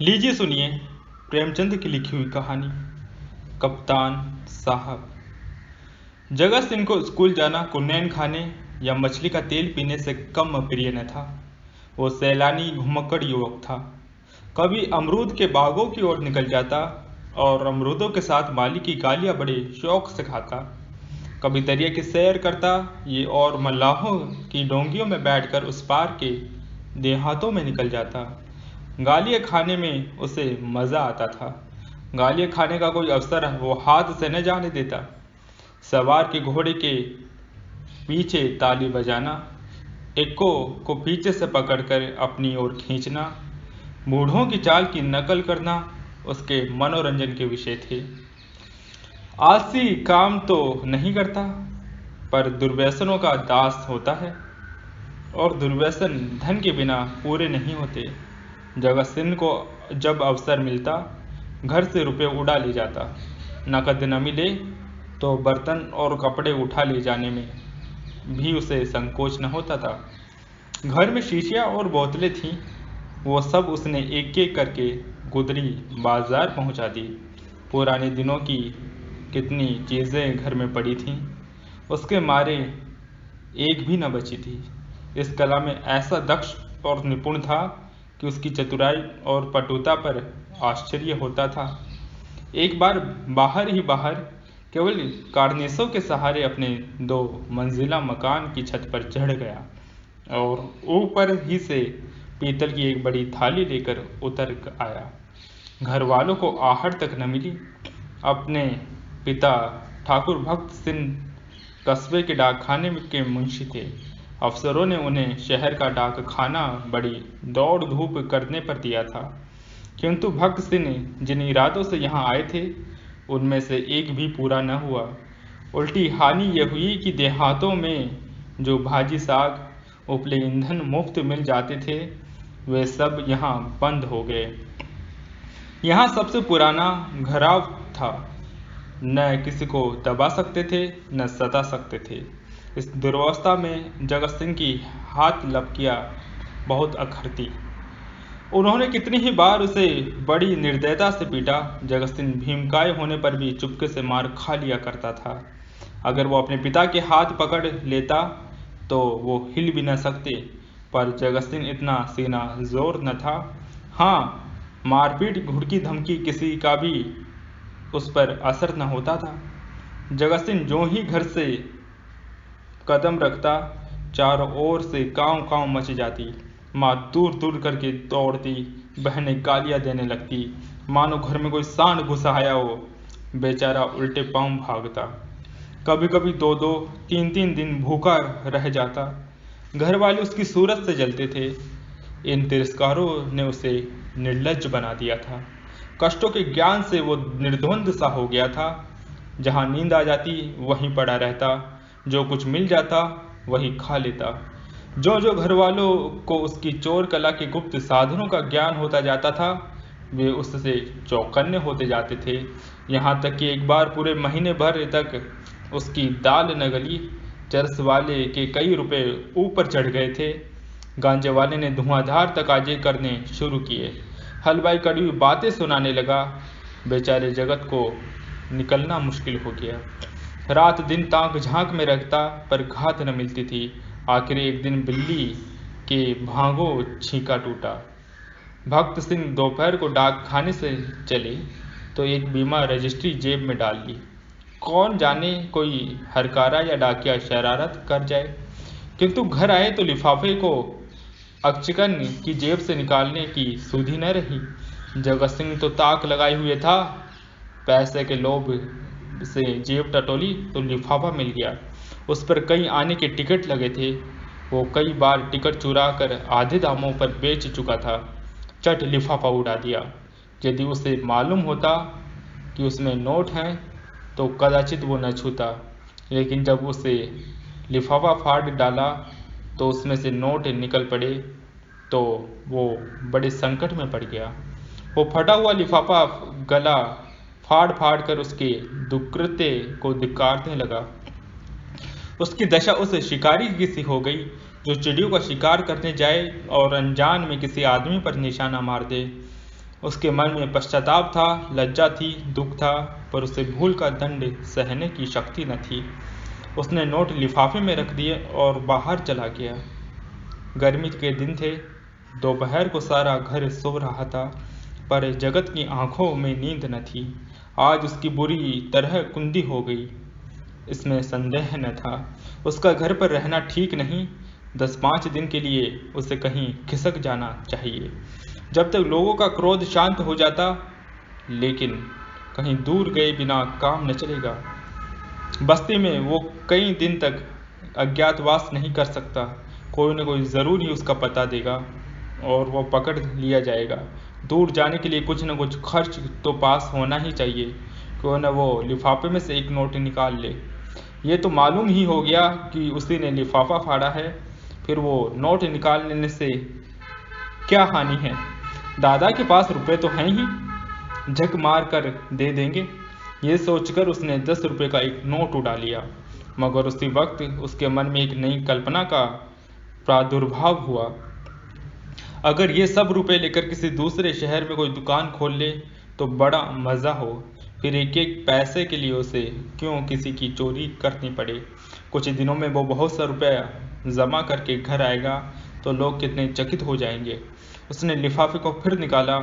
लीजिए सुनिए प्रेमचंद की लिखी हुई कहानी कप्तान साहब। जगत सिंह को स्कूल जाना कुनैन खाने या मछली का तेल पीने से कम प्रिय न था। वो सैलानी घुमक्कड़ युवक था। कभी अमरूद के बागों की ओर निकल जाता और अमरूदों के साथ माली की गालियां बड़े शौक से खाता। कभी दरिया की सैर करता ये और मल्लाहों की डोंगियों में बैठकर उस पार के देहातों में निकल जाता। गालियाँ खाने में उसे मज़ा आता था। गालियाँ खाने का कोई अवसर वो हाथ से न जाने देता। सवार के घोड़े के पीछे ताली बजाना, एक्को को पीछे से पकड़कर अपनी ओर खींचना, बूढ़ों की चाल की नकल करना उसके मनोरंजन के विषय थे। आलसी काम तो नहीं करता, पर दुर्व्यसनों का दास होता है और दुर्व्यसन धन के बिना पूरे नहीं होते। जगत सिंह को जब अवसर मिलता घर से रुपये उड़ा ले जाता। नकद न मिले तो बर्तन और कपड़े उठा ले जाने में भी उसे संकोच न होता था। घर में शीशियाँ और बोतलें थीं, वो सब उसने एक एक करके गुदरी बाजार पहुंचा दी। पुराने दिनों की कितनी चीज़ें घर में पड़ी थीं, उसके मारे एक भी न बची थी। इस कला में ऐसा दक्ष और निपुण था कि उसकी चतुराई और पटुता पर आश्चर्य होता था। एक बार बाहर केवल कार्निसों के सहारे अपने 2 मंजिला मकान की छत पर चढ़ गया और ऊपर ही से पीतल की एक बड़ी थाली लेकर उतर आया। घर वालों को आहट तक न मिली। अपने पिता ठाकुर भक्त सिंह कस्बे के डाकखाने के मुंशी थे। अफसरों ने उन्हें शहर का डाक खाना बड़ी दौड़ धूप करने पर दिया था, किंतु भक्त सिंह जिन इरादों से यहाँ आए थे उनमें से एक भी पूरा न हुआ। उल्टी हानि यह हुई कि देहातों में जो भाजी साग उपले ईंधन मुफ्त मिल जाते थे वे सब यहाँ बंद हो गए। यहाँ सबसे पुराना घराव था, न किसी को दबा सकते थे न सता सकते थे। इस दुर्वस्था में जगत सिंह की हाथ लपकियाँ बहुत अखरती। उन्होंने कितनी ही बार उसे बड़ी निर्दयता से पीटा। जगत सिंह भीमकाय होने पर भी चुपके से मार खा लिया करता था। अगर वो अपने पिता के हाथ पकड़ लेता तो वो हिल भी न सकते, पर जगत सिंह इतना सीना जोर न था। हाँ, मारपीट घुड़की धमकी किसी का भी उस पर असर न होता था। जगत सिंह जो ही घर से कदम रखता चारों ओर से कांव कांव मच जाती। माँ दूर दूर करके दौड़ती, बहनें गालियाँ देने लगती, मानो घर में कोई सांड घुस आया हो। बेचारा उल्टे पांव भागता। कभी कभी 2-2, 3-3 दिन भूखा रह जाता। घर वाले उसकी सूरत से जलते थे। इन तिरस्कारों ने उसे निर्लज्ज बना दिया था। कष्टों के ज्ञान से वो निर्द्वंद सा हो गया था। जहाँ नींद आ जाती वहीं पड़ा रहता, जो कुछ मिल जाता वही खा लेता। जो जो घर वालों को उसकी चोर कला के गुप्त साधनों का ज्ञान होता जाता था वे उससे चौकन्ने होते जाते थे। यहाँ तक कि एक बार पूरे महीने भर तक उसकी दाल न गली। चरस वाले के कई रुपए ऊपर चढ़ गए थे। गांजे वाले ने धुआंधार तकाजे करने शुरू किए। हलवाई कड़वी बातें सुनाने लगा। बेचारे जगत को निकलना मुश्किल हो गया। रात दिन ताक झांक में रखता पर घात न मिलती थी। आखिर एक दिन बिल्ली के भांगो छींका टूटा। भक्त सिंह दोपहर को डाक खाने से चले तो एक बीमा रजिस्ट्री जेब में डाल ली। कौन जाने कोई हरकारा या डाकिया शरारत कर जाए। किंतु घर आए तो लिफाफे को अकचिकन की जेब से निकालने की सुधि न रही। जगत सिंह तो ताक लगाए हुए था। पैसे के लोभ से जेब टटोली तो लिफाफा मिल गया। उस पर कई आने के टिकट लगे थे। वो कई बार टिकट चुरा कर आधे दामों पर बेच चुका था। चट लिफाफा उड़ा दिया। यदि उसे मालूम होता कि उसमें नोट हैं तो कदाचित वो न छूता, लेकिन जब उसे लिफाफा फाड़ डाला तो उसमें से नोट निकल पड़े तो वो बड़े संकट में पड़ गया। वो फटा हुआ लिफाफा गला फाड़ फाड़ कर उसके दुष्कृत्य को धिक्कारने लगा। उसकी दशा उस शिकारी की सी हो गई जो चिड़ियों का शिकार करने जाए और अनजान में किसी आदमी पर निशाना मार दे। उसके मन में पश्चाताप था, लज्जा थी, दुख था, पर उसे भूल का दंड सहने की शक्ति न थी। उसने नोट लिफाफे में रख दिए और बाहर चला गया। गर्मी के दिन थे। दोपहर को सारा घर सो रहा था, पर जगत की आंखों में नींद न थी। आज उसकी बुरी तरह कुंदी हो गई, इसमें संदेह न था। उसका घर पर रहना ठीक नहीं। 10-5 दिन के लिए उसे कहीं खिसक जाना चाहिए, जब तक लोगों का क्रोध शांत हो जाता। लेकिन कहीं दूर गए बिना काम न चलेगा। बस्ती में वो कई दिन तक अज्ञातवास नहीं कर सकता। कोई न कोई ज़रूर ही उसका पता देगा और वो पकड़ लिया जाएगा। दूर जाने के लिए कुछ न कुछ खर्च तो पास होना ही चाहिए। क्यों न वो लिफाफे में से एक नोट निकाल ले। ये तो मालूम ही हो गया कि उसी ने लिफाफा फाड़ा है, फिर वो नोट निकालने से क्या हानि है। दादा के पास रुपए तो हैं ही, झक मार कर दे देंगे। ये सोचकर उसने 10 रुपए का एक नोट उड़ा लिया। मगर उसी वक्त उसके मन में एक नई कल्पना का प्रादुर्भाव हुआ। अगर ये सब रुपए लेकर किसी दूसरे शहर में कोई दुकान खोल ले तो बड़ा मज़ा हो। फिर एक एक पैसे के लिए उसे क्यों किसी की चोरी करनी पड़े। कुछ दिनों में वो बहुत सा रुपया जमा करके घर आएगा तो लोग कितने चकित हो जाएंगे। उसने लिफाफे को फिर निकाला।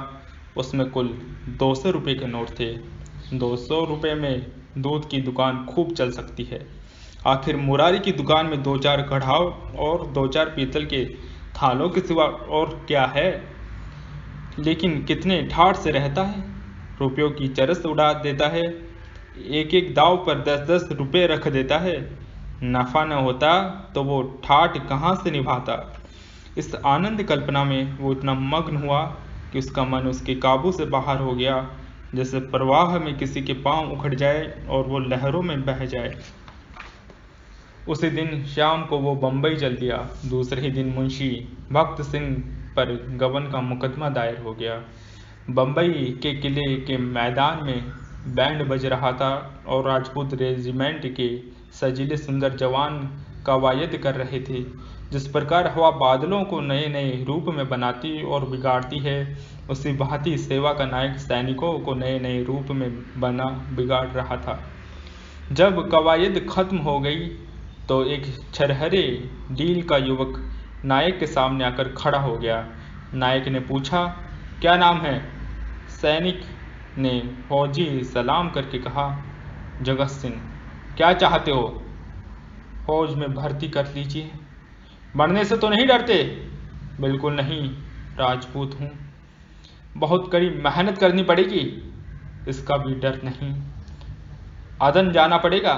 उसमें कुल 200 रुपये के नोट थे। 200 रुपये में दूध की दुकान खूब चल सकती है। आखिर मुरारी की दुकान में 2-4 कढ़ाव और 2-4 पीतल के थालों के सिवा और क्या है। लेकिन कितने ठाठ से रहता है, रुपयों की चरस उड़ा देता है। एक एक दाव पर 10-10 रुपये रख देता है। नफा न होता तो वो ठाठ कहाँ से निभाता। इस आनंद कल्पना में वो इतना मग्न हुआ कि उसका मन उसके काबू से बाहर हो गया। जैसे प्रवाह में किसी के पांव उखड़ जाए और वो लहरों में बह जाए। उसी दिन शाम को वो बम्बई चल दिया। दूसरे ही दिन मुंशी भक्त सिंह पर गबन का मुकदमा दायर हो गया। बम्बई के किले के मैदान में बैंड बज रहा था और राजपूत रेजिमेंट के सजीले सुंदर जवान कवायद कर रहे थे। जिस प्रकार हवा बादलों को नए नए रूप में बनाती और बिगाड़ती है, उसी भांति सेवा का नायक सैनिकों को नए नए रूप में बना बिगाड़ रहा था। जब कवायद खत्म हो गई तो एक छरहरे डील का युवक नायक के सामने आकर खड़ा हो गया। नायक ने पूछा, क्या नाम है? सैनिक ने फौजी सलाम करके कहा, जगत सिंह। क्या चाहते हो? फौज में भर्ती कर लीजिए। मरने से तो नहीं डरते? बिल्कुल नहीं, राजपूत हूँ। बहुत कड़ी मेहनत करनी पड़ेगी? इसका भी डर नहीं। अदन जाना पड़ेगा?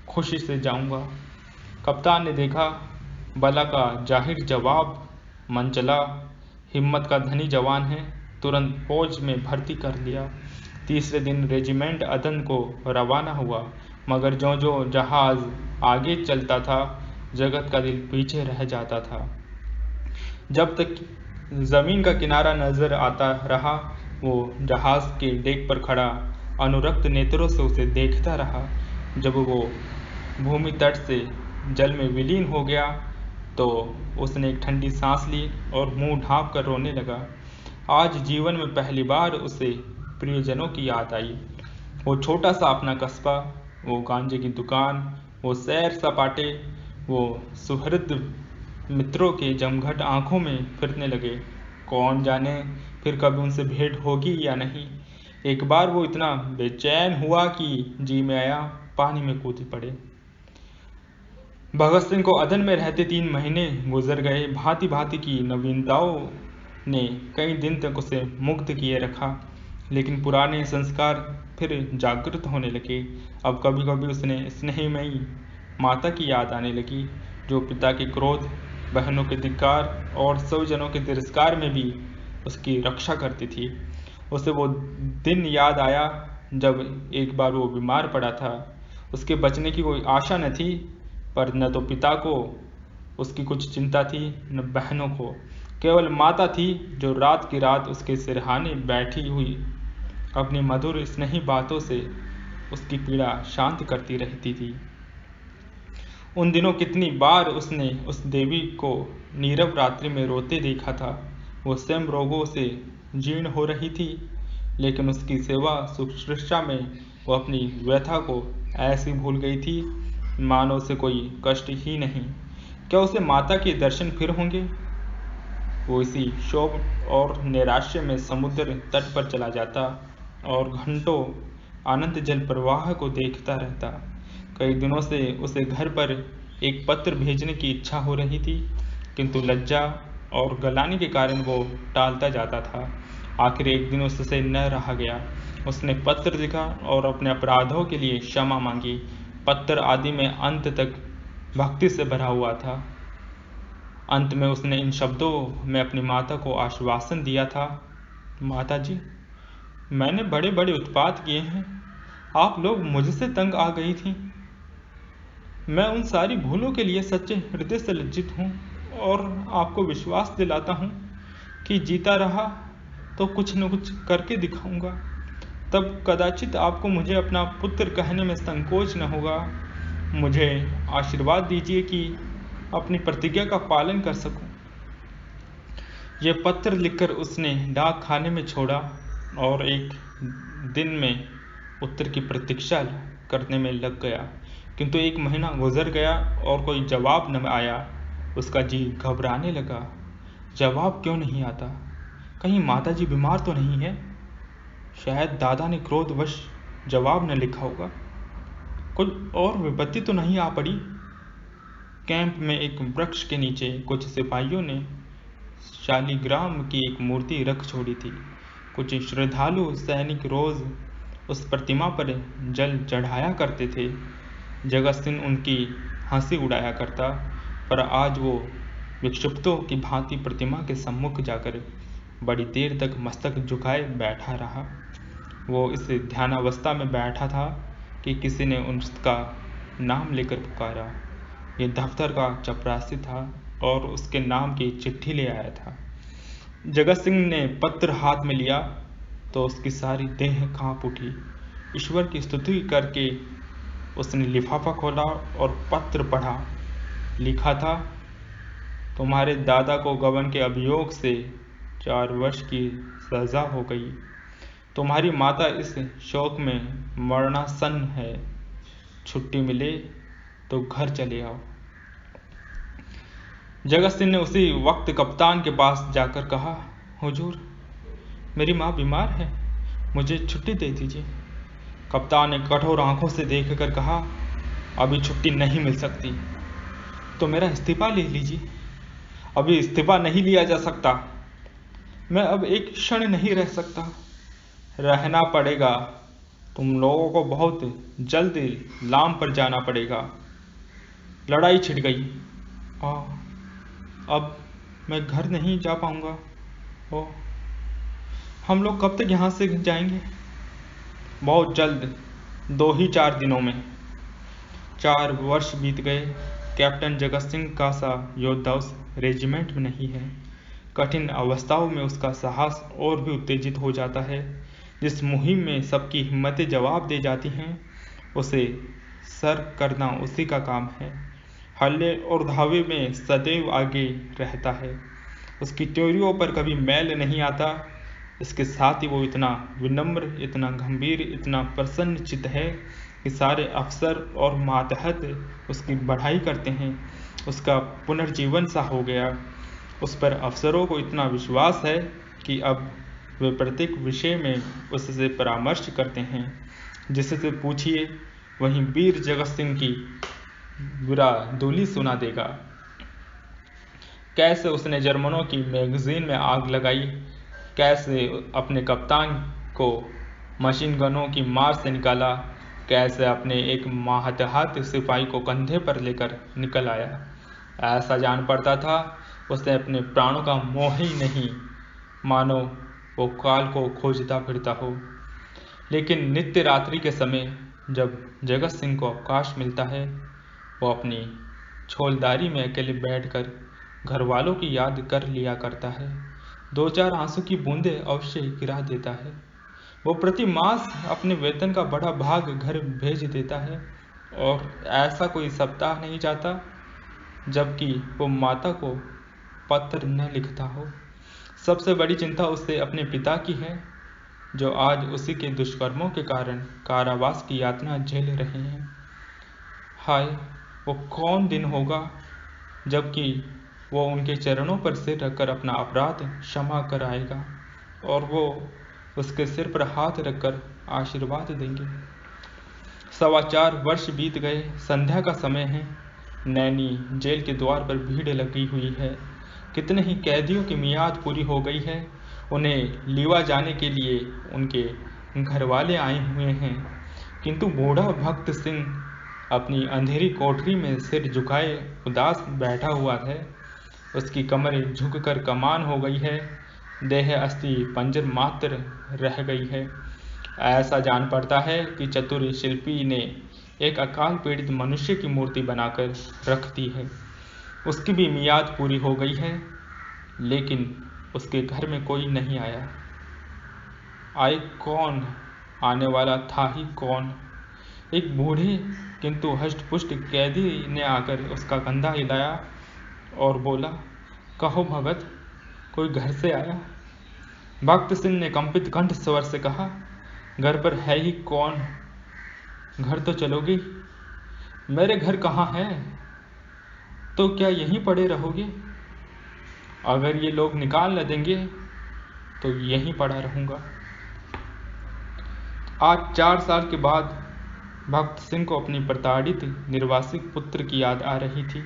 खुशी से जाऊंगा। कप्तान ने देखा, बला का जाहिर जवाब, मन चला, हिम्मत का धनी जवान है, तुरंत फौज में भर्ती कर लिया। तीसरे दिन रेजिमेंट अदन को रवाना हुआ। मगर जो जो जहाज आगे चलता था, जगत का दिल पीछे रह जाता था। जब तक जमीन का किनारा नजर आता रहा, वो जहाज के डेक पर खड़ा अनुरक्त नेत्रों से उसे देखता रहा। जब वो भूमि तट से जल में विलीन हो गया तो उसने एक ठंडी सांस ली और मुंह ढांप कर रोने लगा। आज जीवन में पहली बार उसे प्रियजनों की याद आई। वो छोटा सा अपना कस्बा, वो गांजे की दुकान, वो सैर सपाटे, वो सुहृद मित्रों के जमघट आंखों में फिरने लगे। कौन जाने फिर कभी उनसे भेंट होगी या नहीं। एक बार वो इतना बेचैन हुआ कि जी में आया, पानी में कूद पड़े। भगत सिंह को अदन में रहते 3 महीने गुजर गए। भांति भांति की नवीनताओं ने कई दिन तक उसे मुक्त किए रखा, लेकिन पुराने संस्कार फिर जागृत होने लगे। अब कभी कभी उसने स्नेहमयी माता की याद आने लगी, जो पिता के क्रोध, बहनों के धिक्कार और स्वजनों के तिरस्कार में भी उसकी रक्षा करती थी। उसे वो दिन याद आया जब एक बार वो बीमार पड़ा था। उसके बचने की कोई आशा न थी, पर न तो पिता को उसकी कुछ चिंता थी, न बहनों को। केवल माता थी जो रात की रात उसके सिरहाने बैठी हुई अपनी मधुर स्नेही बातों से उसकी पीड़ा शांत करती रहती थी। उन दिनों कितनी बार उसने उस देवी को नीरव रात्रि में रोते देखा था। वो स्वयं रोगों से जीर्ण हो रही थी, लेकिन उसकी सेवा शुश्रूषा में वो अपनी व्यथा को ऐसी भूल गई थी मानो उसे कोई कष्ट ही नहीं। क्या उसे माता के दर्शन फिर होंगे? वो इसी शोक और नैराश्य में समुद्र तट पर चला जाता और घंटों अनंत जल प्रवाह को देखता रहता। कई दिनों से उसे घर पर एक पत्र भेजने की इच्छा हो रही थी, किंतु लज्जा और गलानी के कारण वो टालता जाता था। आखिर एक दिन उससे न रहा गया। उसने पत्र लिखा और अपने अपराधों के लिए क्षमा मांगी। पत्र आदि में अंत तक भक्ति से भरा हुआ था। अंत में उसने इन शब्दों में अपनी माता को आश्वासन दिया था, माता जी, मैंने बड़े बड़े उत्पात किए हैं, आप लोग मुझसे तंग आ गई थी। मैं उन सारी भूलों के लिए सच्चे हृदय से लज्जित हूँ और आपको विश्वास दिलाता हूँ कि जीता रहा तो कुछ न कुछ करके दिखाऊंगा। तब कदाचित आपको मुझे अपना पुत्र कहने में संकोच न होगा। मुझे आशीर्वाद दीजिए कि अपनी प्रतिज्ञा का पालन कर सकूं। यह पत्र लिखकर उसने डाक खाने में छोड़ा और एक दिन में उत्तर की प्रतीक्षा करने में लग गया, किंतु एक महीना गुजर गया और कोई जवाब न आया। उसका जी घबराने लगा। जवाब क्यों नहीं आता? कहीं माताजी बीमार तो नहीं है? शायद दादा ने क्रोधवश जवाब न लिखा होगा। कोई और विपत्ति तो नहीं आ पड़ी? कैंप में एक वृक्ष के नीचे कुछ सिपाहियों ने शालिग्राम की एक मूर्ति रख छोड़ी थी। कुछ श्रद्धालु सैनिक रोज उस प्रतिमा पर जल चढ़ाया करते थे। जगत सिंह उनकी हंसी उड़ाया करता, पर आज वो विक्षिप्तों की भांति प्रतिमा के सम्मुख जाकर बड़ी देर तक मस्तक झुकाए बैठा रहा। वो इस ध्यानावस्था में बैठा था कि किसी ने उसका नाम लेकर पुकारा। ये दफ्तर का चपरासी था और उसके नाम की चिट्ठी ले आया था। जगत सिंह ने पत्र हाथ में लिया तो उसकी सारी देह कांप उठी। ईश्वर की स्तुति करके उसने लिफाफा खोला और पत्र पढ़ा। लिखा था, तुम्हारे दादा को गबन के अभियोग से 4 वर्ष की सजा हो गई। तुम्हारी माता इस शोक में मरणासन्न है। छुट्टी मिले तो घर चले आओ। जगत सिंह ने उसी वक्त कप्तान के पास जाकर कहा, हुजूर, मेरी माँ बीमार है, मुझे छुट्टी दे दीजिए। कप्तान ने कठोर आंखों से देखकर कहा, अभी छुट्टी नहीं मिल सकती, तो मेरा इस्तीफा ले लीजिए। अभी इस्तीफा नहीं लिया जा सकता। मैं अब एक क्षण नहीं रह सकता। रहना पड़ेगा। तुम लोगों को बहुत जल्द लाम पर जाना पड़ेगा। लड़ाई छिड़ गई। अब मैं घर नहीं जा पाऊंगा। ओह, हम लोग कब तक यहाँ से जाएंगे? बहुत जल्द, 2 ही 4 दिनों में। 4 वर्ष बीत गए। कैप्टन जगत सिंह का सा योद्धा उस रेजिमेंट में नहीं है। कठिन अवस्थाओं में उसका साहस और भी उत्तेजित हो जाता है। जिस मुहिम में सबकी हिम्मतें जवाब दे जाती हैं, उसे सर करना उसी का काम है। हल्ले और धावे में सदैव आगे रहता है। उसकी त्योरियों पर कभी मैल नहीं आता। इसके साथ ही वो इतना विनम्र, इतना गंभीर, इतना प्रसन्न चित्त है कि सारे अफसर और मातहत उसकी बढ़ाई करते हैं। उसका पुनर्जीवन सा हो गया। उस पर अफसरों को इतना विश्वास है कि अब वे प्रत्येक विषय में उससे परामर्श करते हैं। जिससे पूछिए वहीं वीर जगत सिंह की बुरादुली सुना देगा। कैसे उसने जर्मनों की मैगजीन में आग लगाई, कैसे अपने कप्तान को मशीन गनों की मार से निकाला, कैसे अपने एक मातहत सिपाही को कंधे पर लेकर निकल आया। ऐसा जान पड़ता था उसे अपने प्राणों का मोह ही नहीं, मानो वो काल को खोजता फिरता हो। लेकिन नित्य रात्रि के समय जब जगत सिंह को अवकाश मिलता है, वो अपनी छोलदारी में अकेले बैठकर घर वालों की याद कर लिया करता है। 2-4 आंसू की बूंदें अवश्य गिरा देता है। वो प्रति मास अपने वेतन का बड़ा भाग घर भेज देता है और ऐसा कोई सप्ताह नहीं जाता जबकि वो माता को पत्र न लिखता हो। सबसे बड़ी चिंता उससे अपने पिता की है, जो आज उसी के दुष्कर्मों के कारण कारावास की यातना झेल रहे हैं। हाय, वो कौन दिन होगा जबकि वो उनके चरणों पर सिर रखकर अपना अपराध क्षमा कर आएगा और वो उसके सिर पर हाथ रखकर आशीर्वाद देंगे। 4.25 वर्ष बीत गए। संध्या का समय है। नैनी जेल के द्वार पर भीड़ लगी हुई है। कितने ही कैदियों की मियाद पूरी हो गई है। उन्हें लीवा जाने के लिए उनके घर वाले आए हुए हैं, किंतु बूढ़ा भक्त सिंह अपनी अंधेरी कोठरी में सिर झुकाए उदास बैठा हुआ है। उसकी कमर झुककर कमान हो गई है, देह अस्थि पंजर मात्र रह गई है। ऐसा जान पड़ता है कि चतुर शिल्पी ने एक अकाल पीड़ित मनुष्य की मूर्ति बनाकर रख दी है। उसकी भी मियाद पूरी हो गई है, लेकिन उसके घर में कोई नहीं आया। आए कौन? आने वाला था ही कौन? एक बूढ़े किंतु हष्टपुष्ट कैदी ने आकर उसका कंधा हिलाया और बोला, कहो भगत, कोई घर से आया? भक्त सिंह ने कंपित कंठ स्वर से कहा, घर पर है ही कौन? घर तो चलोगे? मेरे घर कहाँ है? तो क्या यहीं पड़े रहोगे? अगर ये लोग निकाल न देंगे तो यहीं पड़ा रहूंगा। आज 4 साल के बाद भक्त सिंह को अपनी प्रताड़ित निर्वासित पुत्र की याद आ रही थी,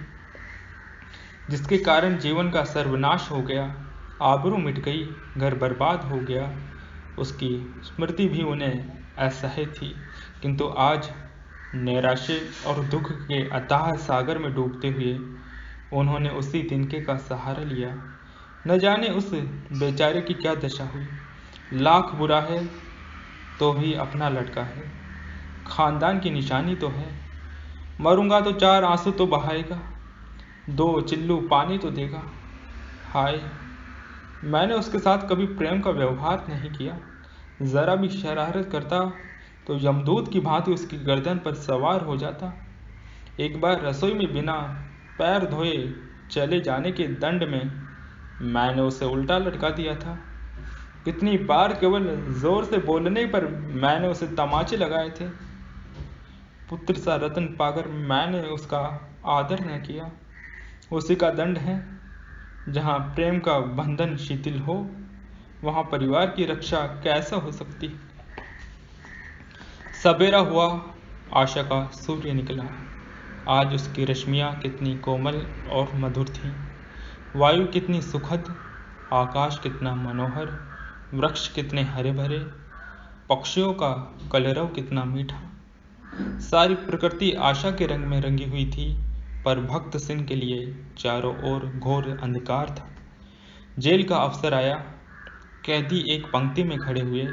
जिसके कारण जीवन का सर्वनाश हो गया, आबरू मिट गई, घर बर्बाद हो गया। उसकी स्मृति भी उन्हें असह्य थी, किंतु आज नैराश्य और दुख के अथाह सागर में डूबते हुए उन्होंने उसी तिनके का सहारा लिया। न जाने उस बेचारे की क्या दशा हुई। लाख बुरा है तो भी अपना लड़का है, खानदान की निशानी तो है। मरूंगा तो 4 आंसू तो बहाएगा, 2 चिल्लू पानी तो देगा। हाय, मैंने उसके साथ कभी प्रेम का व्यवहार नहीं किया। जरा भी शरारत करता तो यमदूत की भांति उसकी गर्दन पर सवार हो जाता। एक बार रसोई में बिना पैर धोए चले जाने के दंड में मैंने उसे उल्टा लटका दिया था। कितनी बार केवल जोर से बोलने पर मैंने उसे तमाचे लगाए थे। पुत्र सा रत्न पाकर मैंने उसका आदर न किया। उसी का दंड है। जहाँ प्रेम का बंधन शिथिल हो, वहाँ परिवार की रक्षा कैसे हो सकती? सवेरा हुआ, आशा का सूर्य निकला। आज उसकी रश्मियाँ कितनी कोमल और मधुर थीं। वायु कितनी सुखद, आकाश कितना मनोहर, वृक्ष कितने हरे भरे, पक्षियों का कलरव कितना मीठा। सारी प्रकृति आशा के रंग में रंगी हुई थी, पर भक्त सिंह के लिए चारों ओर घोर अंधकार था। जेल का अफसर आया। कैदी एक पंक्ति में खड़े हुए।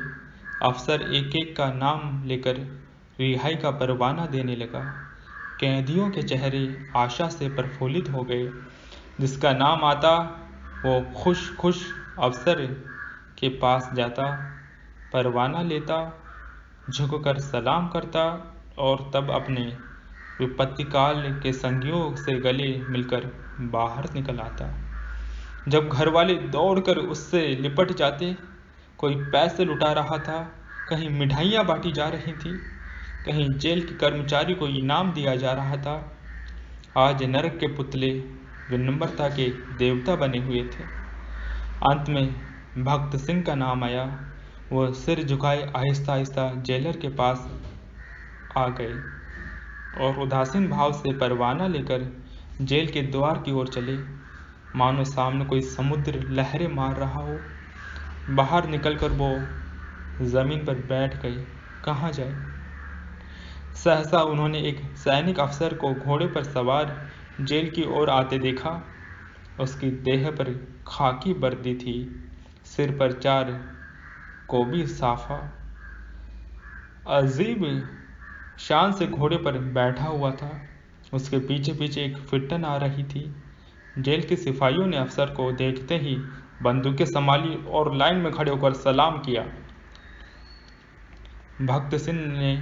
अफसर एक एक का नाम लेकर रिहाई का परवाना देने लगा। कैदियों के चेहरे आशा से प्रफुल्लित हो गए। जिसका नाम आता वो खुश खुश अफसर के पास जाता, परवाना लेता, झुककर सलाम करता और तब अपने विपत्ति काल के संगियों से गले मिलकर बाहर निकल आता। जब घर वाले दौड़कर उससे लिपट जाते, कोई पैसे लुटा रहा था, कहीं मिठाइयाँ बांटी जा रही थी, कहीं जेल के कर्मचारी को इनाम दिया जा रहा था। आज नरक के पुतले विनम्रता के देवता बने हुए थे। अंत में भक्त सिंह का नाम आया। वह सिर झुकाए आहिस्ता आहिस्ता जेलर के पास आ गए और उदासीन भाव से परवाना लेकर जेल के द्वार की ओर चले, मानो सामने कोई समुद्र लहरें मार रहा हो। बाहर निकलकर वो जमीन पर बैठ गए। कहाँ जाए? सहसा उन्होंने एक सैनिक अफसर को घोड़े पर सवार जेल की ओर आते देखा। उसकी देह पर खाकी वर्दी थी, सिर पर 4 कोबी साफा, अजीब शान से घोड़े पर बैठा हुआ था। उसके पीछे पीछे एक फिट्टन आ रही थी। जेल के सिपाहियों ने अफसर को देखते ही बंदूकें संभाली और लाइन में खड़े होकर सलाम किया। भक्त सिंह ने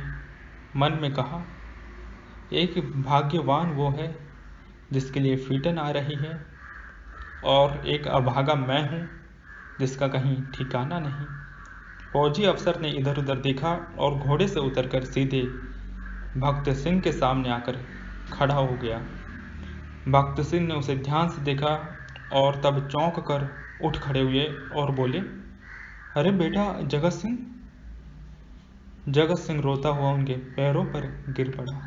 मन में कहा, एक भाग्यवान वो है जिसके लिए फिटन आ रही है, और एक अभागा मैं हूँ जिसका कहीं ठिकाना नहीं। फौजी अफसर ने इधर उधर देखा और घोड़े से उतरकर सीधे भक्त सिंह के सामने आकर खड़ा हो गया। भक्त सिंह ने उसे ध्यान से देखा और तब चौंक कर उठ खड़े हुए और बोले, अरे बेटा जगत सिंह। जगत सिंह रोता हुआ उनके पैरों पर गिर पड़ा।